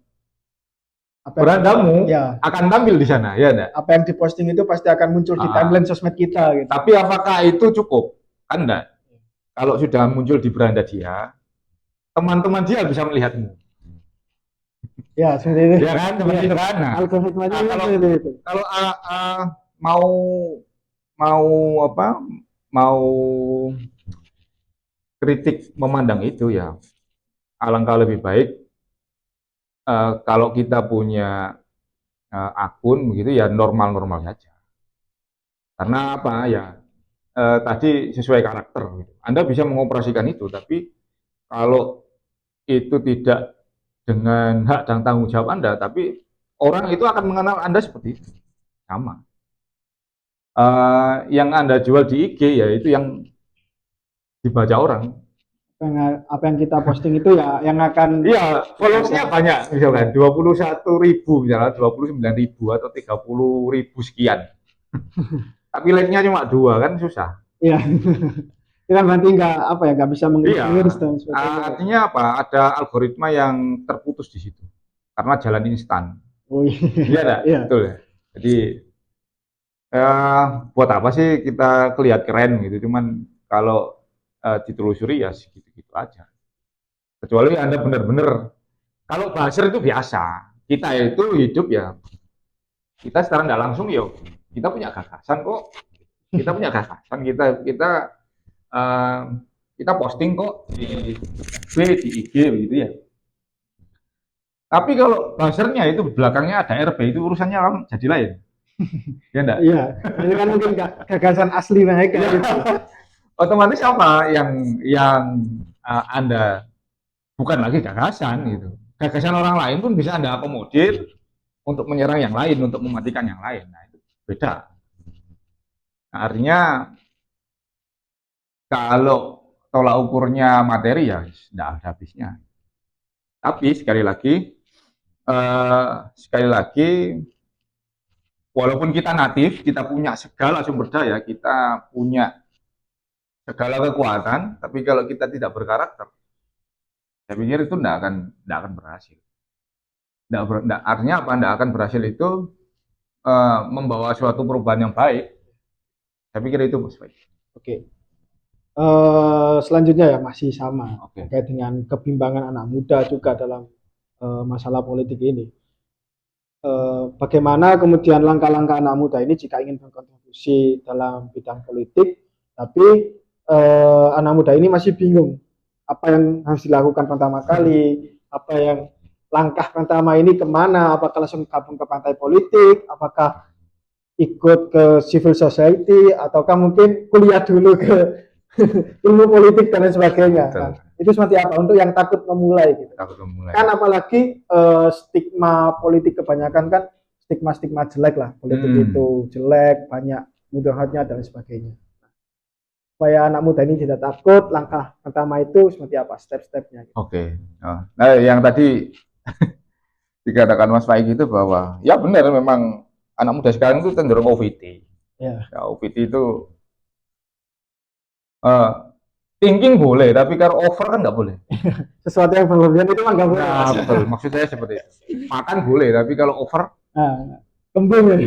Speaker 1: berandamu akan tampil di sana, ya enggak?
Speaker 2: Apa yang diposting itu pasti akan muncul di timeline sosmed kita gitu.
Speaker 1: Tapi apakah itu cukup? Kan enggak. Kalau sudah muncul di beranda dia, teman-teman dia bisa melihatmu.
Speaker 2: Ya, seperti itu.
Speaker 1: Ya kan, seperti itu kan. Nah,
Speaker 2: Algoritmanya
Speaker 1: kalau
Speaker 2: seperti itu.
Speaker 1: kalau mau mau apa mau kritik memandang itu ya alangkah lebih baik kalau kita punya akun begitu ya normal-normal saja. Karena apa ya tadi sesuai karakter. Gitu. Anda bisa mengoperasikan itu, tapi kalau itu tidak dengan hak dan tanggung jawab Anda, tapi orang itu akan mengenal Anda seperti itu. Sama. Yang Anda jual di IG ya itu yang dibaca orang.
Speaker 2: Apa yang kita posting itu ya yang akan
Speaker 1: Iya, followersnya banyak, misalkan 21.000, misalnya 29.000 atau 30.000 sekian. Tapi like-nya cuma 2 kan susah.
Speaker 2: ya itu kan berarti nggak apa ya nggak bisa
Speaker 1: Iya,
Speaker 2: menginfluence dan sebagainya.
Speaker 1: artinya apa? Ada algoritma yang terputus di situ karena jalan instan.
Speaker 2: Oh iya,
Speaker 1: Iya enggak?
Speaker 2: iya.
Speaker 1: Betul ya. Jadi buat apa sih kita kelihatan keren gitu? Cuman kalau ditelusuri ya segitu-gitu aja. Kecuali Anda benar-benar kalau buzzer itu biasa. Kita itu hidup ya, kita secara nggak langsung ya kita punya gagasan kok. Kita punya gagasan, kita uh, kita posting kok di FB, di IG begitu ya. Tapi kalau buzzernya itu belakangnya ada RB itu urusannya kan jadi lain. Ya enggak?
Speaker 2: Iya, ini kan mungkin gagasan asli mereka
Speaker 1: Ya.
Speaker 2: gitu.
Speaker 1: Otomatis apa yang Anda bukan lagi gagasan gitu. Gagasan orang lain pun bisa Anda akomodir untuk menyerang yang lain, untuk mematikan yang lain. Nah, itu beda. Nah, artinya kalau tolak ukurnya materi ya tidak ada habisnya. Tapi sekali lagi, walaupun kita natif, kita punya segala sumber daya, kita punya segala kekuatan, tapi kalau kita tidak berkarakter, saya pikir itu tidak akan berhasil. Artinya apa? Tidak akan berhasil itu membawa suatu perubahan yang baik. Saya pikir itu baik.
Speaker 2: Oke. Selanjutnya ya masih sama
Speaker 1: Oke.
Speaker 2: terkait dengan kebimbangan anak muda juga dalam masalah politik ini. Bagaimana kemudian langkah-langkah anak muda ini jika ingin berkontribusi dalam bidang politik, tapi anak muda ini masih bingung apa yang harus dilakukan pertama kali, apa yang langkah pertama ini kemana, apakah langsung gabung ke partai politik, apakah ikut ke civil society, ataukah mungkin kuliah dulu ke ilmu politik dan lain sebagainya. Kan? Itu seperti apa untuk yang takut memulai gitu.
Speaker 1: Takut memulai.
Speaker 2: Kan apalagi stigma politik kebanyakan kan stigma jelek lah, politik itu jelek, banyak mudaratnya dan sebagainya. Supaya anak muda ini tidak takut, langkah pertama itu seperti apa step-stepnya. Gitu.
Speaker 1: Oke. Nah, yang tadi dikatakan Mas Faik itu bahwa ya benar memang anak muda sekarang itu cenderung OVT. Ya, OVT itu thinking boleh, tapi kalau over kan nggak boleh.
Speaker 2: Sesuatu yang berlebihan itu kan nggak boleh.
Speaker 1: Nah, betul. Maksud saya seperti itu. Makan boleh, tapi kalau over,
Speaker 2: kembung ya.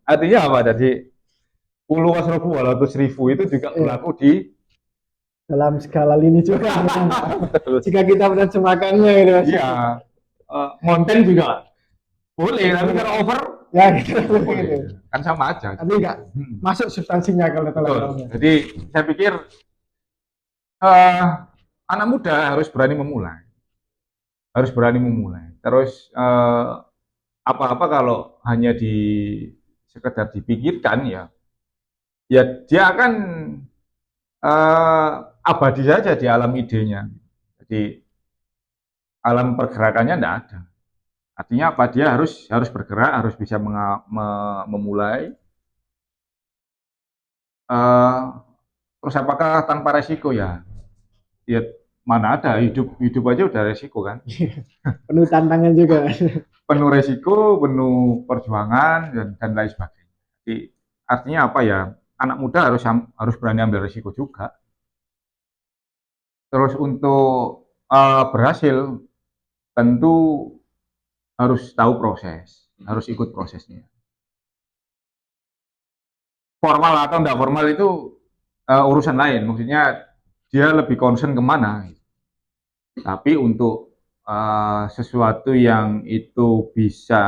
Speaker 1: Artinya apa? Jadi ulu wasrofu walatus ribu itu juga berlaku di
Speaker 2: dalam skala lini juga. Jika kita menerjemahkannya gitu.
Speaker 1: Iya. Konten juga boleh, tapi kalau over
Speaker 2: ya gitu.
Speaker 1: Kan sama aja.
Speaker 2: Tapi enggak masuk substansinya kalau
Speaker 1: Jadi saya pikir anak muda harus berani memulai. Harus berani memulai. Terus apa-apa kalau hanya sekedar dipikirkan ya dia akan abadi saja di alam idenya. Jadi alam pergerakannya tidak ada. Artinya apa? Dia harus bergerak, harus bisa memulai. Terus apakah tanpa resiko ya? Ya mana ada hidup aja udah resiko kan?
Speaker 2: Penuh tantangan juga.
Speaker 1: Penuh resiko, penuh perjuangan dan lain sebagainya. Jadi artinya apa ya? Anak muda harus berani ambil resiko juga. Terus untuk berhasil tentu harus tahu proses, harus ikut prosesnya. Formal atau tidak formal itu urusan lain, maksudnya dia lebih concern kemana. Tapi untuk sesuatu yang itu bisa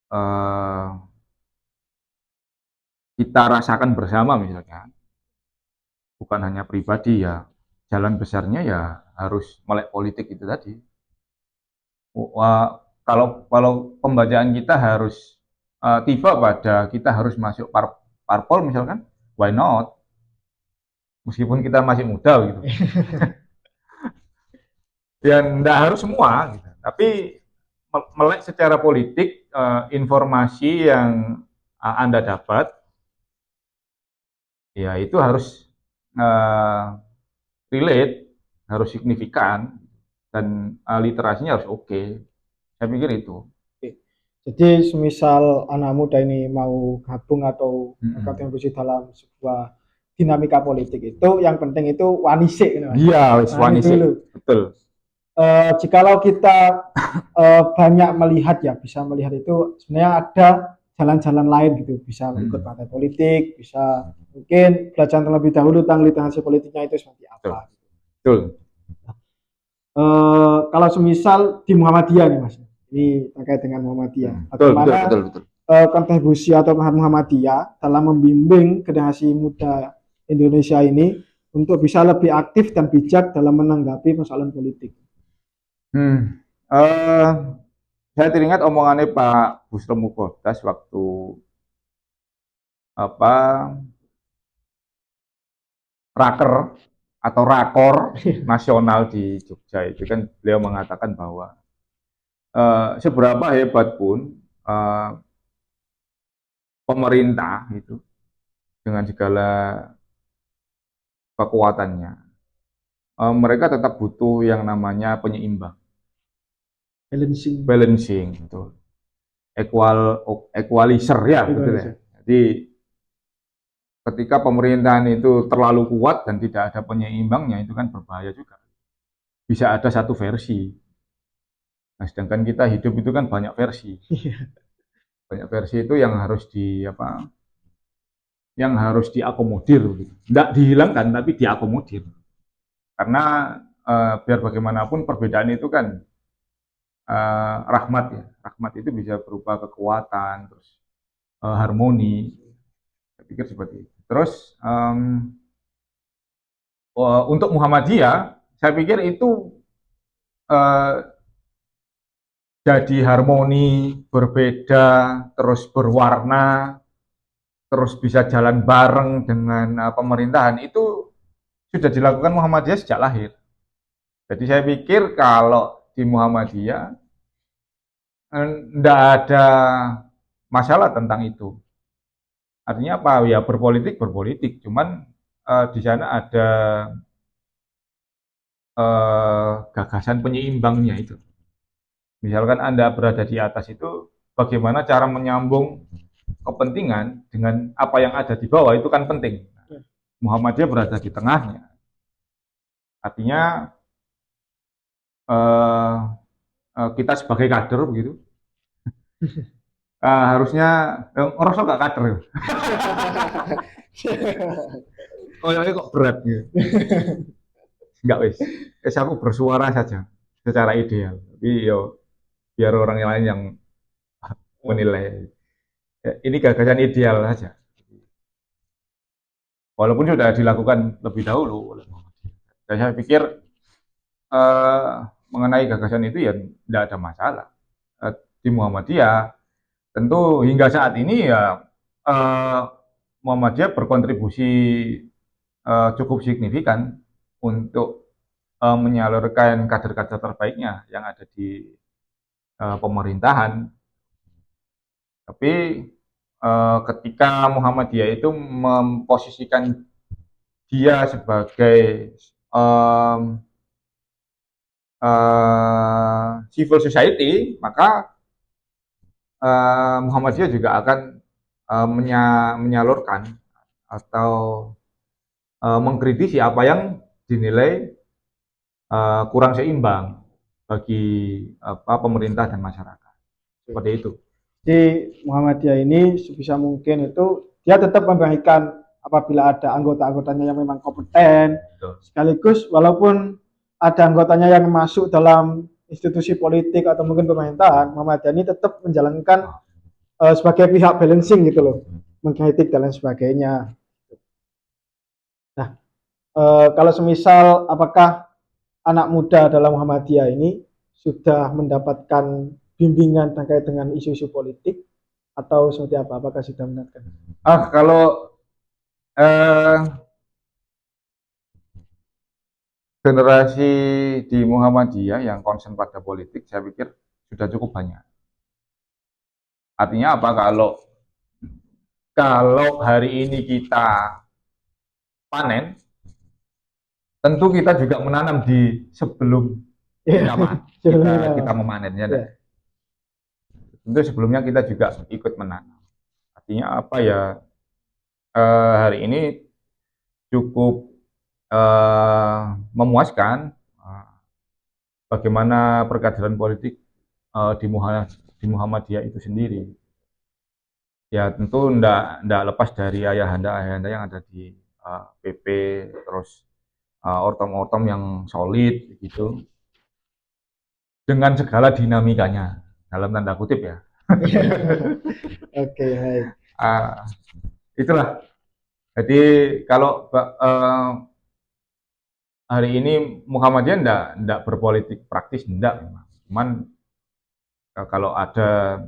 Speaker 1: uh, kita rasakan bersama misalkan, bukan hanya pribadi ya, jalan besarnya ya harus melek politik itu tadi. Kalau pembacaan kita harus tiba pada kita harus masuk parpol misalkan, why not? Meskipun kita masih muda gitu. Ya enggak harus semua gitu. Tapi melek secara politik informasi yang Anda dapat ya itu harus relate, harus signifikan dan literasinya harus oke. Saya pikir itu.
Speaker 2: Jadi semisal anak muda ini mau gabung atau berkontribusi dalam sebuah dinamika politik itu, yang penting itu wanisik.
Speaker 1: Iya, wanisik. Betul.
Speaker 2: Jikalau kita banyak melihat ya, bisa melihat itu sebenarnya ada jalan-jalan lain gitu, bisa ikut partai politik, bisa mungkin belajar terlebih dahulu tentang literasi politiknya itu seperti apa.
Speaker 1: Betul.
Speaker 2: Kalau semisal di Muhammadiyah nih Mas, ini terkait dengan Muhammadiyah. Bagaimana
Speaker 1: betul.
Speaker 2: kontribusi atau Muhammadiyah dalam membimbing generasi muda Indonesia ini untuk bisa lebih aktif dan bijak dalam menanggapi persoalan politik.
Speaker 1: Saya teringat omongannya Pak Busro Mukodas waktu raker atau rakor nasional di Jogja itu kan beliau mengatakan bahwa seberapa hebat pun pemerintah itu dengan segala kekuatannya, mereka tetap butuh yang namanya penyeimbang, balancing betul, equalizer ya betul ya. Jadi ketika pemerintahan itu terlalu kuat dan tidak ada penyeimbangnya itu kan berbahaya juga. Bisa ada satu versi. Nah, sedangkan kita hidup itu kan banyak versi. Banyak versi itu yang harus yang harus diakomodir gitu. Tidak dihilangkan tapi diakomodir. Karena biar bagaimanapun perbedaan itu kan rahmat ya. Rahmat itu bisa berupa kekuatan, terus harmoni. Saya pikir seperti itu. Terus untuk Muhammadiyah, saya pikir itu jadi harmoni, berbeda, terus berwarna, terus bisa jalan bareng dengan pemerintahan, itu sudah dilakukan Muhammadiyah sejak lahir. Jadi saya pikir kalau di Muhammadiyah tidak ada masalah tentang itu. Artinya apa? Ya berpolitik, cuman di sana ada gagasan penyeimbangnya itu. Misalkan Anda berada di atas itu, bagaimana cara menyambung kepentingan dengan apa yang ada di bawah itu kan penting. Muhammadiyah berada di tengahnya. Artinya kita sebagai kader begitu, harusnya orang gak kader. Oh ya kok berat gitu. Enggak wis. Aku bersuara saja secara ideal. Tapi yo biar orang lain yang menilai. Ini gagasan ideal saja. Walaupun sudah dilakukan lebih dahulu oleh Muhammadiyah. Dan saya pikir mengenai gagasan itu ya tidak ada masalah. Di Muhammadiyah tentu hingga saat ini ya Muhammadiyah berkontribusi cukup signifikan untuk menyalurkan kader-kader terbaiknya yang ada di pemerintahan. Tapi ketika Muhammadiyah itu memposisikan dia sebagai civil society, maka Muhammadiyah juga akan menyalurkan atau mengkritisi apa yang dinilai kurang seimbang bagi pemerintah dan masyarakat. Seperti itu.
Speaker 2: Jadi Muhammadiyah ini sebisa mungkin itu dia tetap memberikan apabila ada anggota-anggotanya yang memang kompeten, sekaligus walaupun ada anggotanya yang masuk dalam institusi politik atau mungkin pemerintahan, Muhammadiyah ini tetap menjalankan sebagai pihak balancing gitu loh, mengkritik dan lain sebagainya. Nah, kalau semisal apakah anak muda dalam Muhammadiyah ini sudah mendapatkan bimbingan terkait dengan isu-isu politik atau seperti apa? Apakah sudah mendapatkan?
Speaker 1: Kalau generasi di Muhammadiyah yang concern pada politik, saya pikir sudah cukup banyak. Artinya apa? Kalau hari ini kita panen, tentu kita juga menanam di sebelum kita memanennya. Yeah. Tentu sebelumnya kita juga ikut menanam. Artinya apa ya? Hari ini cukup memuaskan bagaimana perkaderan politik di Muhammadiyah itu sendiri. Ya tentu ndak lepas dari ayahanda yang ada di PP, terus ortom-ortom yang solid gitu, dengan segala dinamikanya dalam tanda kutip ya.
Speaker 2: Oke, baik.
Speaker 1: Itulah. Jadi kalau hari ini Muhammadiyah ndak berpolitik praktis, ndak memang. Cuman kalau ada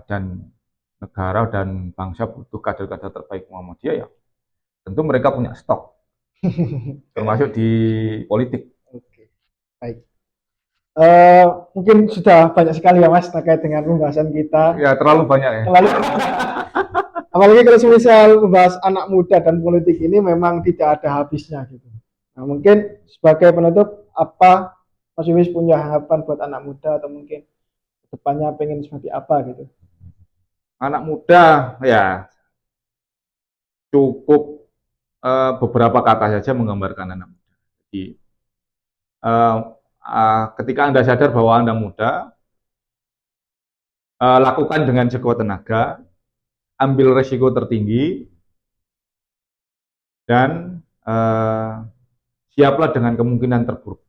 Speaker 1: dan negara dan bangsa butuh kader-kader terbaik Muhammadiyah, ya tentu mereka punya stok, termasuk di politik.
Speaker 2: Oke, baik. Mungkin sudah banyak sekali ya Mas terkait dengan pembahasan kita.
Speaker 1: Ya terlalu banyak ya.
Speaker 2: Apalagi kalau misal membahas anak muda dan politik ini memang tidak ada habisnya gitu. Nah, mungkin sebagai penutup, apa Mas Wiwis punya harapan buat anak muda atau mungkin depannya pengen seperti apa gitu?
Speaker 1: Anak muda ya cukup beberapa kata saja menggambarkan anak muda. Jadi ketika Anda sadar bahwa Anda muda, lakukan dengan sekuat tenaga, ambil resiko tertinggi, dan siaplah dengan kemungkinan terburuk.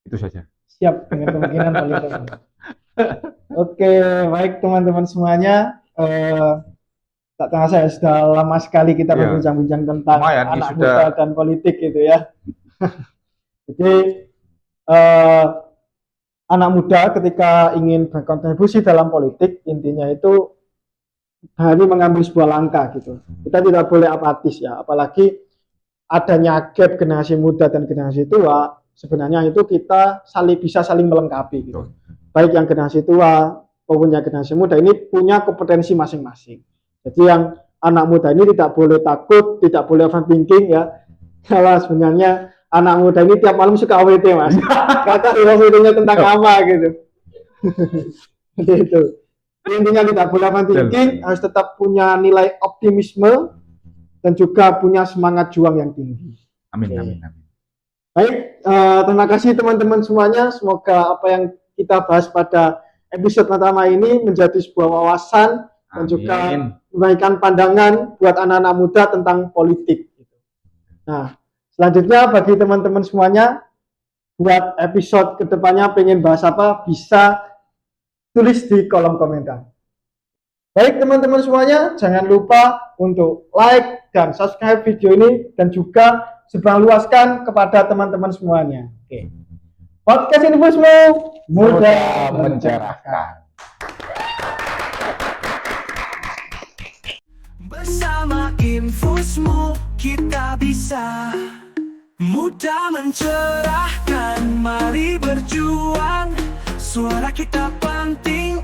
Speaker 1: Itu saja. Siap dengan kemungkinan paling terburuk.
Speaker 2: Oke, baik teman-teman semuanya. Tak terasa ya, sudah lama sekali kita berbincang-bincang tentang anak muda dan politik gitu ya. Jadi anak muda ketika ingin berkontribusi dalam politik, intinya itu hanya mengambil sebuah langkah gitu. Kita tidak boleh apatis ya, apalagi adanya gap generasi muda dan generasi tua. Sebenarnya itu kita bisa saling melengkapi gitu. Baik yang generasi tua maupun yang generasi muda ini punya kompetensi masing-masing. Jadi yang anak muda ini tidak boleh takut, tidak boleh overthinking ya. Kalau sebenarnya anak muda ini tiap malam suka AWT Mas. Kata AWT-nya tentang apa gitu. Jadi itu. Intinya tidak boleh overthinking, harus tetap punya nilai optimisme dan juga punya semangat juang yang tinggi.
Speaker 1: Amin, amin, amin.
Speaker 2: Baik, terima kasih teman-teman semuanya. Semoga apa yang kita bahas pada episode pertama ini menjadi sebuah wawasan dan juga memberikan pandangan buat anak-anak muda tentang politik. Nah, selanjutnya bagi teman-teman semuanya, buat episode kedepannya pengen bahas apa, bisa tulis di kolom komentar. Baik teman-teman semuanya, jangan lupa untuk like dan subscribe video ini dan juga sebarluaskan kepada teman-teman semuanya. Oke. Podcast Infusmu mudah mencerahkan.
Speaker 3: Bersama Infusmu kita bisa mudah mencerahkan. Mari berjuang, suara kita penting